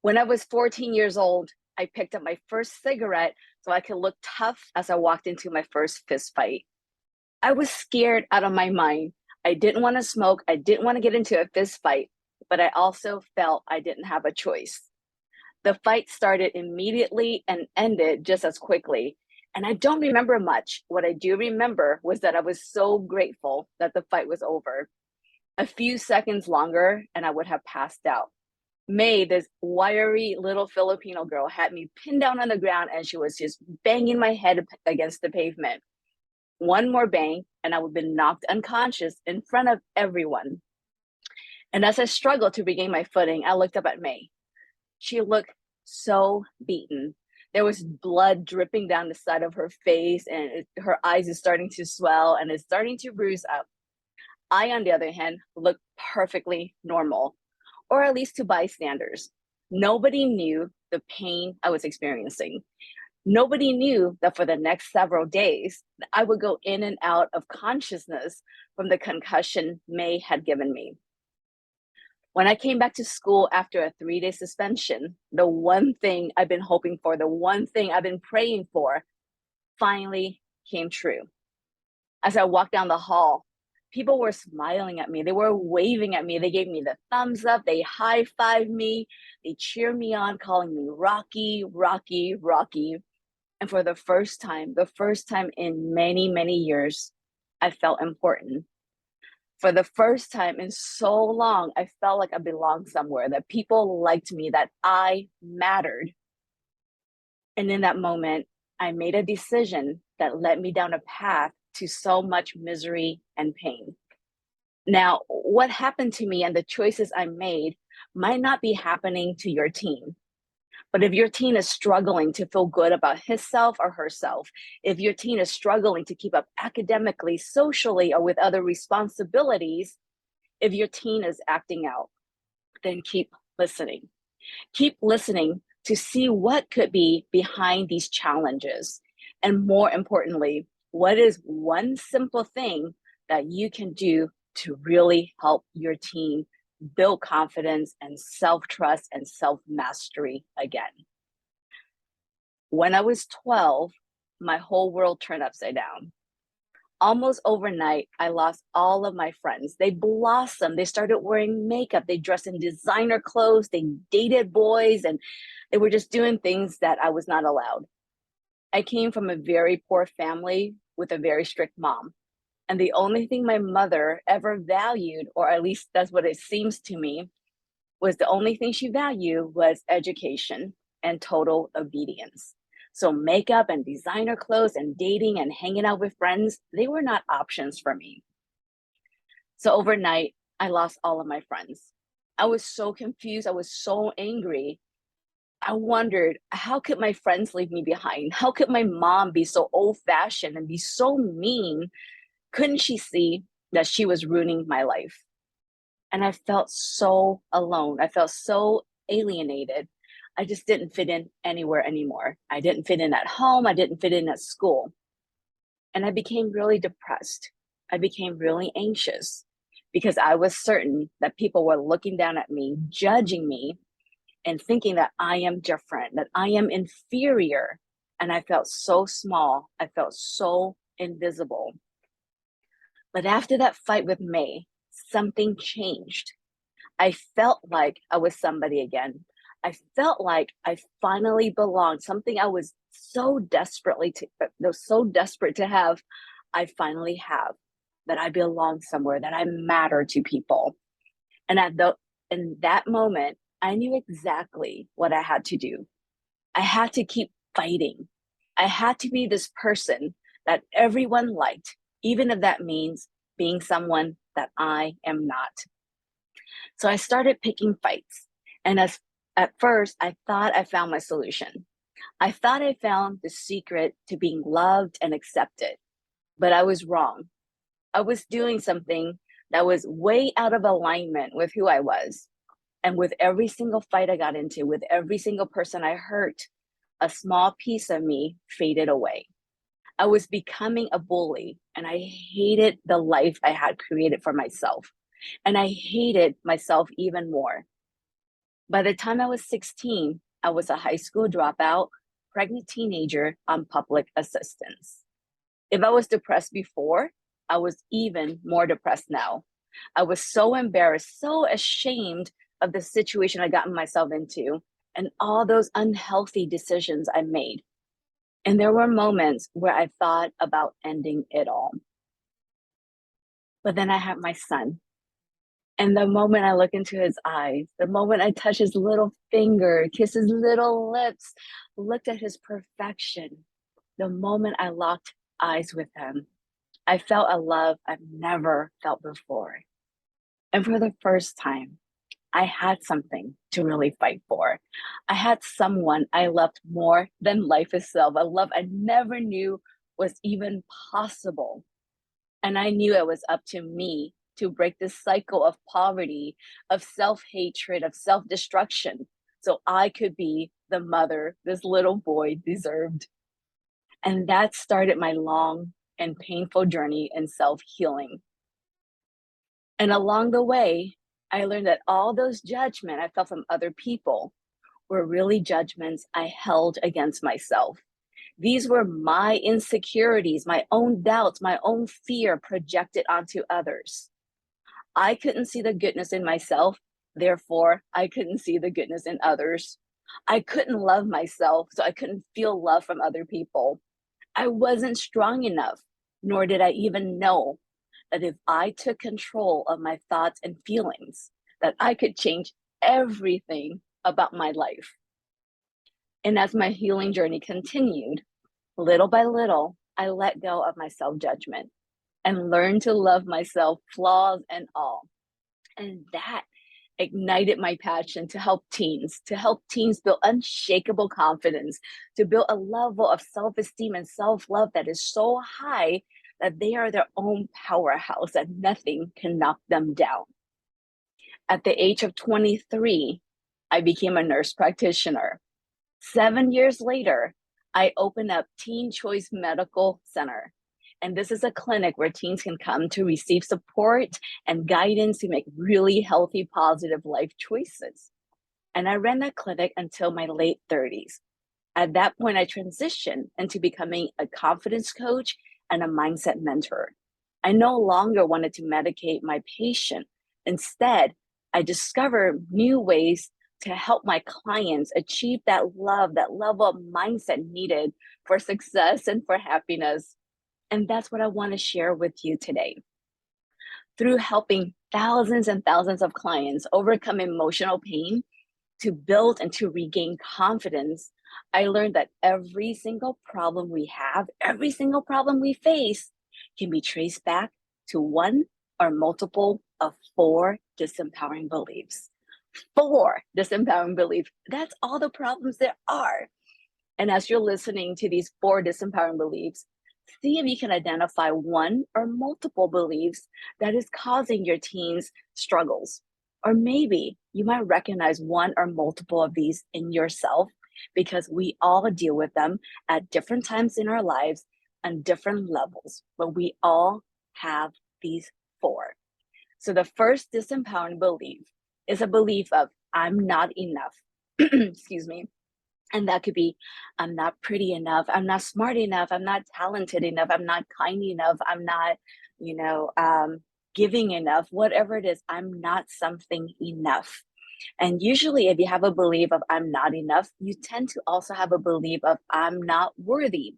When I was 14 years old, I picked up my first cigarette so I could look tough as I walked into my first fist fight. I was scared out of my mind. I didn't want to smoke. I didn't want to get into a fist fight, but I also felt I didn't have a choice. The fight started immediately and ended just as quickly. And I don't remember much. What I do remember was that I was so grateful that the fight was over. A few seconds longer, and I would have passed out. May, this wiry little Filipino girl, had me pinned down on the ground and she was just banging my head against the pavement. One more bang, and I would have been knocked unconscious in front of everyone. And as I struggled to regain my footing, I looked up at May. She looked so beaten. There was blood dripping down the side of her face, and her eyes is starting to swell and is starting to bruise up. I, on the other hand, looked perfectly normal, or at least to bystanders. Nobody knew the pain I was experiencing. Nobody knew that for the next several days, I would go in and out of consciousness from the concussion May had given me. When I came back to school after a 3-day suspension, the one thing I've been hoping for, the one thing I've been praying for, finally came true. As I walked down the hall, people were smiling at me. They were waving at me. They gave me the thumbs up. They high-fived me. They cheered me on, calling me Rocky, Rocky, Rocky. And for the first time in many, many years, I felt important. For the first time in so long, I felt like I belonged somewhere, that people liked me, that I mattered. And in that moment, I made a decision that led me down a path to so much misery and pain. Now, what happened to me and the choices I made might not be happening to your teen. But if your teen is struggling to feel good about himself or herself, if your teen is struggling to keep up academically, socially, or with other responsibilities, if your teen is acting out, then keep listening. Keep listening to see what could be behind these challenges. And more importantly, what is one simple thing that you can do to really help your teen build confidence and self-trust and self-mastery again. When I was 12, my whole world turned upside down. Almost overnight, I lost all of my friends. They blossomed. They started wearing makeup. They dressed in designer clothes. They dated boys, and they were just doing things that I was not allowed. I came from a very poor family with a very strict mom. And the only thing my mother ever valued, or at least that's what it seems to me, was the only thing she valued was education and total obedience. So makeup and designer clothes and dating and hanging out with friends, they were not options for me. So overnight, I lost all of my friends. I was so confused. I was so angry. I wondered, how could my friends leave me behind? How could my mom be so old fashioned and be so mean? Couldn't she see that she was ruining my life? And I felt so alone. I felt so alienated. I just didn't fit in anywhere anymore. I didn't fit in at home. I didn't fit in at school. And I became really depressed. I became really anxious because I was certain that people were looking down at me, judging me, and thinking that I am different, that I am inferior. And I felt so small. I felt so invisible. But after that fight with May, something changed. I felt like I was somebody again. I felt like I finally belonged, something I was so desperate to have, I finally have, that I belong somewhere, that I matter to people. And in that moment, I knew exactly what I had to do. I had to keep fighting. I had to be this person that everyone liked, even if that means being someone that I am not. So I started picking fights. And at first, I thought I found my solution. I thought I found the secret to being loved and accepted, but I was wrong. I was doing something that was way out of alignment with who I was. And with every single fight I got into, with every single person I hurt, a small piece of me faded away. I was becoming a bully, and I hated the life I had created for myself. And I hated myself even more. By the time I was 16, I was a high school dropout, pregnant teenager on public assistance. If I was depressed before, I was even more depressed now. I was so embarrassed, so ashamed of the situation I gotten myself into and all those unhealthy decisions I made. And there were moments where I thought about ending it all. But then I had my son. And the moment I look into his eyes, the moment I touch his little finger, kiss his little lips, looked at his perfection, the moment I locked eyes with him, I felt a love I've never felt before. And for the first time, I had something to really fight for. I had someone I loved more than life itself, a love I never knew was even possible. And I knew it was up to me to break this cycle of poverty, of self hatred, of self destruction, so I could be the mother this little boy deserved. And that started my long and painful journey in self healing. And along the way, I learned that all those judgment I felt from other people were really judgments I held against myself. These were my insecurities, my own doubts, my own fear projected onto others. I couldn't see the goodness in myself, therefore, I couldn't see the goodness in others. I couldn't love myself, so I couldn't feel love from other people. I wasn't strong enough, nor did I even know that if I took control of my thoughts and feelings, that I could change everything about my life. And as my healing journey continued, little by little, I let go of my self-judgment and learned to love myself, flaws and all. And that ignited my passion to help teens build unshakable confidence, to build a level of self-esteem and self-love that is so high that they are their own powerhouse, that nothing can knock them down. At the age of 23, I became a nurse practitioner. 7 years later, I opened up Teen Choice Medical Center. And this is a clinic where teens can come to receive support and guidance to make really healthy, positive life choices. And I ran that clinic until my late 30s. At that point, I transitioned into becoming a confidence coach and a mindset mentor. I no longer wanted to medicate my patient. Instead, I discovered new ways to help my clients achieve that love, that level of mindset needed for success and for happiness. And that's what I want to share with you today. Through helping thousands and thousands of clients overcome emotional pain to build and to regain confidence, I learned that every single problem we have, every single problem we face can be traced back to one or multiple of 4 disempowering beliefs. 4 disempowering beliefs. That's all the problems there are. And as you're listening to these 4 disempowering beliefs, see if you can identify one or multiple beliefs that is causing your teens struggles. Or maybe you might recognize one or multiple of these in yourself, because we all deal with them at different times in our lives on different levels, but we all have these 4. So the first disempowering belief is a belief of I'm not enough. Excuse me. And that could be, I'm not pretty enough, I'm not smart enough, I'm not talented enough, I'm not kind enough, I'm not, giving enough, whatever it is, I'm not something enough. And usually, if you have a belief of I'm not enough, you tend to also have a belief of I'm not worthy.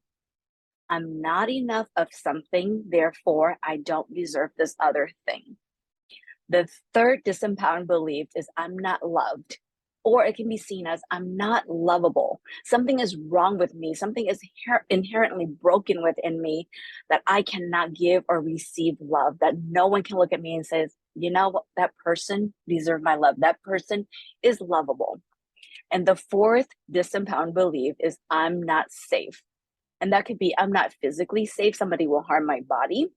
I'm not enough of something, therefore, I don't deserve this other thing. The third disempowering belief is I'm not loved, or it can be seen as I'm not lovable. Something is wrong with me. Something is inherently broken within me that I cannot give or receive love, that no one can look at me and says, you know what, that person deserves my love. That person is lovable. And the fourth disempowering belief is I'm not safe. And that could be I'm not physically safe. Somebody will harm my body.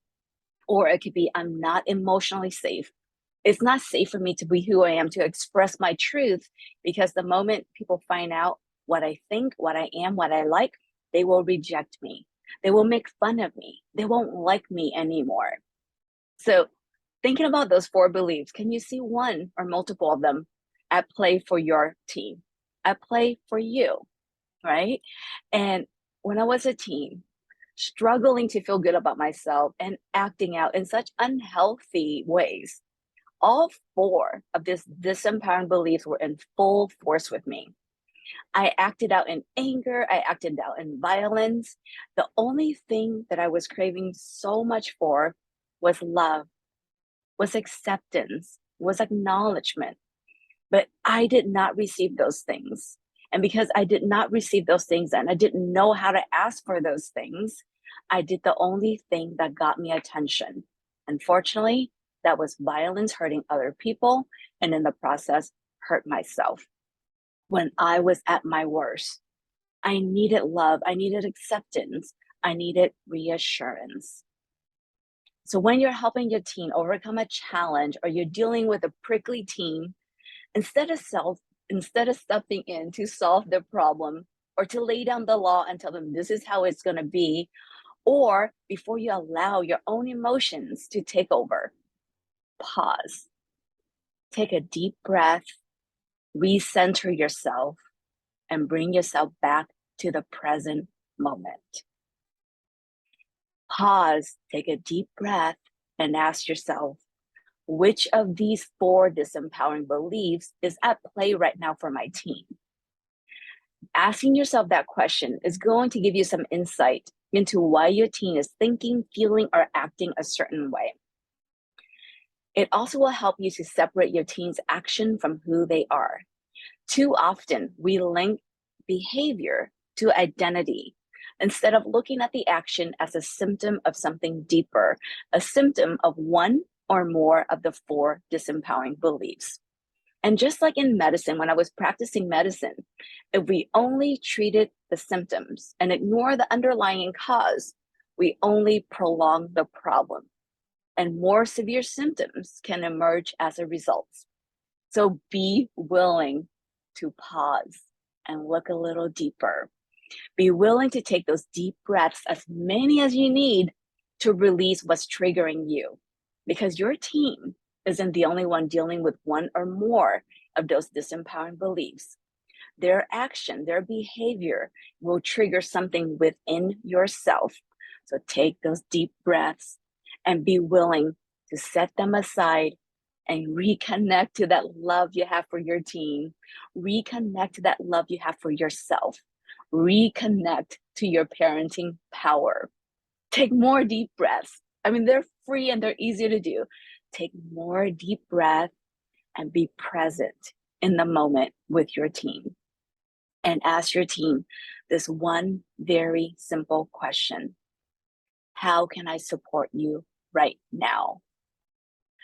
Or it could be I'm not emotionally safe. It's not safe for me to be who I am, to express my truth, because the moment people find out what I think, what I am, what I like, they will reject me. They will make fun of me. They won't like me anymore. So thinking about those 4 beliefs, can you see one or multiple of them at play for your team, at play for you, right? And when I was a teen, struggling to feel good about myself and acting out in such unhealthy ways, all four of these disempowering beliefs were in full force with me. I acted out in anger, I acted out in violence. The only thing that I was craving so much for was love, was acceptance, was acknowledgement. But I did not receive those things. And because I did not receive those things and I didn't know how to ask for those things, I did the only thing that got me attention. Unfortunately, that was violence, hurting other people, and in the process, hurt myself. When I was at my worst, I needed love, I needed acceptance, I needed reassurance. So when you're helping your teen overcome a challenge or you're dealing with a prickly teen, instead of stepping in to solve the problem or to lay down the law and tell them this is how it's going to be, or before you allow your own emotions to take over, pause, take a deep breath, recenter yourself, and bring yourself back to the present moment. Pause, take a deep breath, and ask yourself, which of these four disempowering beliefs is at play right now for my team? Asking yourself that question is going to give you some insight into why your teen is thinking, feeling, or acting a certain way. It also will help you to separate your teen's action from who they are. Too often, we link behavior to identity instead of looking at the action as a symptom of something deeper, a symptom of one or more of the four disempowering beliefs. And just like in medicine, when I was practicing medicine, if we only treated the symptoms and ignore the underlying cause, we only prolong the problem. And more severe symptoms can emerge as a result. So be willing to pause and look a little deeper. Be willing to take those deep breaths, as many as you need, to release what's triggering you. Because your team isn't the only one dealing with one or more of those disempowering beliefs. Their action, their behavior will trigger something within yourself. So take those deep breaths and be willing to set them aside and reconnect to that love you have for your team. Reconnect to that love you have for yourself. Reconnect to your parenting power. Take more deep breaths. I mean, they're free and they're easy to do. Take more deep breath and be present in the moment with your team. And ask your team this one very simple question. How can I support you right now?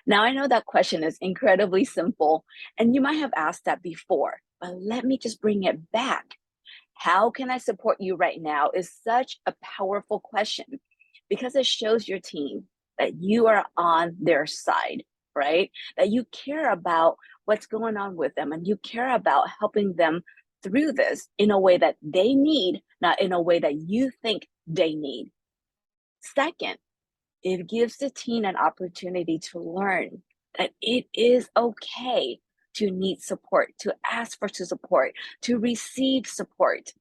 Now, I know that question is incredibly simple, and you might have asked that before, but let me just bring it back. How can I support you right now is such a powerful question because it shows your team that you are on their side, right? That you care about what's going on with them and you care about helping them through this in a way that they need, not in a way that you think they need. Second, it gives the teen an opportunity to learn that it is okay to need support, to ask for support, to receive support.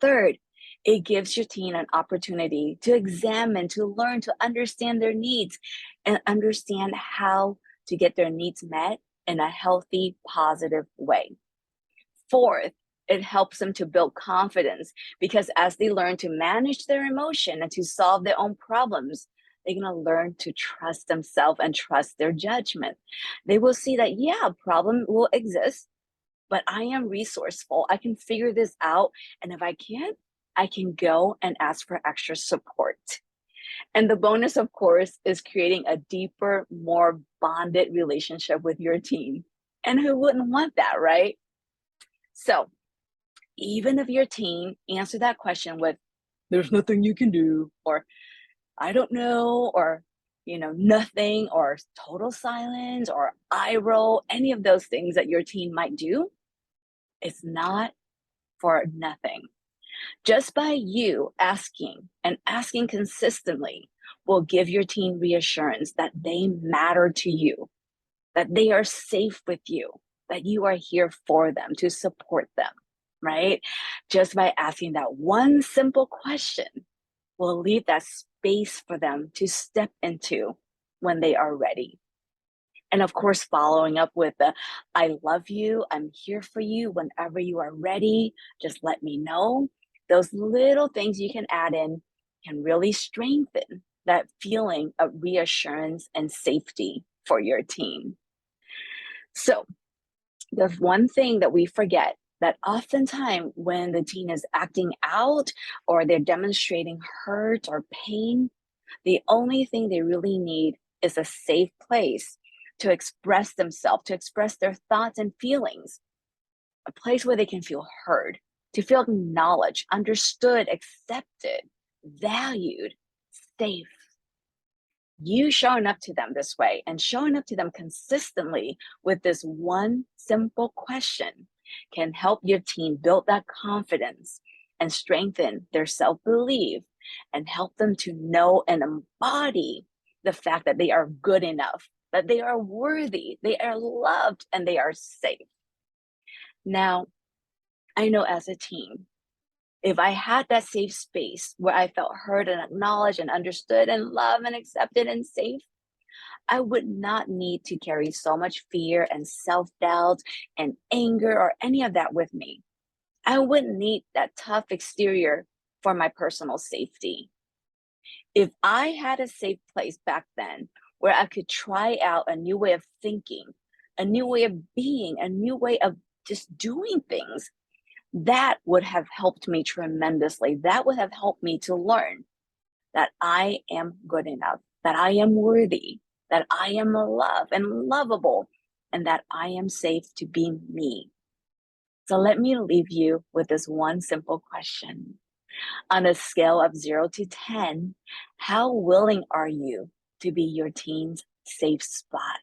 Third, it gives your teen an opportunity to examine, to learn, to understand their needs and understand how to get their needs met in a healthy, positive way. Fourth, it helps them to build confidence because as they learn to manage their emotion and to solve their own problems, they're going to learn to trust themselves and trust their judgment. They will see that, yeah, a problem will exist, but I am resourceful. I can figure this out. And if I can't, I can go and ask for extra support. And the bonus, of course, is creating a deeper, more bonded relationship with your team. And who wouldn't want that, right? So even if your teen answer that question with, there's nothing you can do, or I don't know, or, nothing, or total silence, or eye roll, any of those things that your teen might do, it's not for nothing. Just by you asking and asking consistently will give your teen reassurance that they matter to you, that they are safe with you, that you are here for them, to support them, right? Just by asking that one simple question will leave that space for them to step into when they are ready. And of course, following up with the I love you, I'm here for you whenever you are ready, just let me know. Those little things you can add in can really strengthen that feeling of reassurance and safety for your team. So, the one thing that we forget that oftentimes when the teen is acting out or they're demonstrating hurt or pain, the only thing they really need is a safe place to express themselves, to express their thoughts and feelings, a place where they can feel heard, to feel acknowledged, understood, accepted, valued, safe. You showing up to them this way and showing up to them consistently with this one simple question can help your team build that confidence and strengthen their self-belief and help them to know and embody the fact that they are good enough, that they are worthy, they are loved, and they are safe. Now, I know as a team, if I had that safe space where I felt heard and acknowledged and understood and loved and accepted and safe, I would not need to carry so much fear and self doubt and anger or any of that with me. I wouldn't need that tough exterior for my personal safety. If I had a safe place back then where I could try out a new way of thinking, a new way of being, a new way of just doing things, that would have helped me tremendously. That would have helped me to learn that I am good enough, that I am worthy, that I am loved and lovable, and that I am safe to be me. So let me leave you with this one simple question. On a scale of 0 to 10, how willing are you to be your teen's safe spot?